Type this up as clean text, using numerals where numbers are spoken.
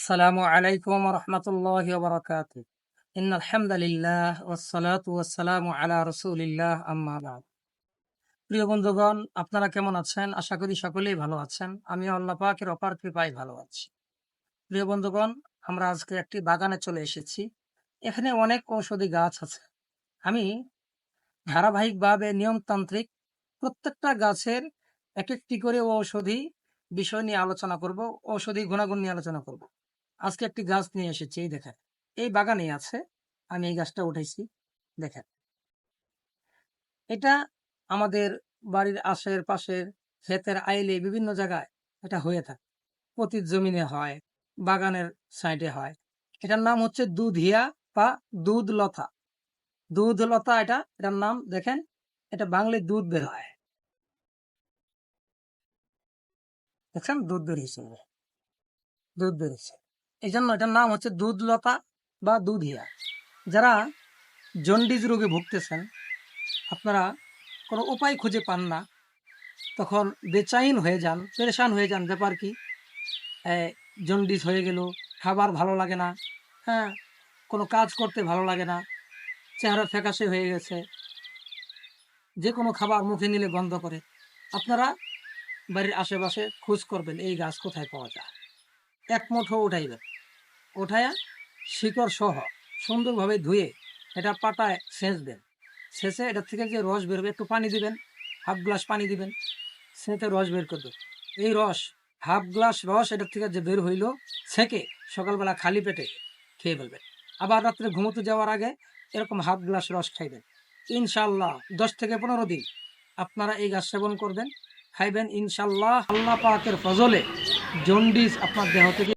আসসালামু আলাইকুম রহমতুল্লাহি ওয়া বারাকাতুহু। ইন্নাল হামদুলিল্লাহ ওয়াসসালাতু ওয়াসসালামু আলা রাসূলিল্লাহ আম্মা বা'দ। প্রিয় বন্ধুগণ, আপনারা কেমন আছেন? আশা করি সকলেই ভালো আছেন। আমিও আল্লাহ পাকের অপার কৃপায় ভালো আছি। প্রিয় বন্ধুগণ, আমরা আজকে একটি বাগানে চলে এসেছি। এখানে অনেক ঔষধি গাছ আছে। আমি ধারাবাহিকভাবে নিয়মতান্ত্রিক প্রত্যেকটা গাছের এক একটি করে ঔষধি বিষয় নিয়ে আলোচনা করব, ঔষধি গুণাগুণ নিয়ে আলোচনা করব। আজকে একটি গাছ নিয়ে এসেছি, এই দেখেন, এই বাগানেই আছে। আমি এই গাছটা উঠাইছি, দেখেন। এটা আমাদের বাড়ির আশেপাশের ক্ষেতের আইলে বিভিন্ন জায়গায় এটা হয়ে থাকে। প্রতি জমিনে হয়, বাগানের সাইডে হয়। এটার নাম হচ্ছে দুধিয়া বা দুধলতা। দুধলতা, এটার নাম দেখেন। এটা বাংলায় দুধ বের হয়, দেখছেন, দুধ বেরিয়েছে, দুধ বেরিয়েছে। এই জন্য এটার নাম হচ্ছে দুধলতা বা দুধিয়া। যারা জন্ডিস রোগে ভুগতেছেন, আপনারা কোনো উপায় খুঁজে পান না, তখন বেচাইন হয়ে যান, পেরেশান হয়ে যান, ব্যাপার কি, জন্ডিস হয়ে গেল, খাবার ভালো লাগে না, হ্যাঁ, কোনো কাজ করতে ভালো লাগে না, চেহারা ফ্যাকাশে হয়ে গেছে, যে কোনো খাবার মুখে নিলে গন্ধ করে, আপনারা বাড়ির আশেপাশে খোঁজ করবেন এই গাছ কোথায় পাওয়া যায়। এক মুঠো উঠাইবেন, উঠায়া শিকড় সহ সুন্দরভাবে ধুয়ে এটা পাটায় সেঁচবেন। সেঁচে এটা থেকে যে রস বেরোবে, একটু পানি দিবেন, হাফ গ্লাস পানি দিবেন, সেঁতে রস বের করবে। এই রস, হাফ গ্লাস রস এটার থেকে যে বের হইলো, ছেঁকে সকালবেলা খালি পেটে খেয়ে ফেলবেন। আবার রাত্রে ঘুমোতে যাওয়ার আগে এরকম হাফ গ্লাস রস খাইবেন। ইনশাল্লাহ 10 থেকে 15 দিন আপনারা এই গাছ সেবন করবেন, খাইবেন, ইনশাল্লাহ আল্লাহ পাকের ফজলে জন্ডিস আপনার দেহ থেকে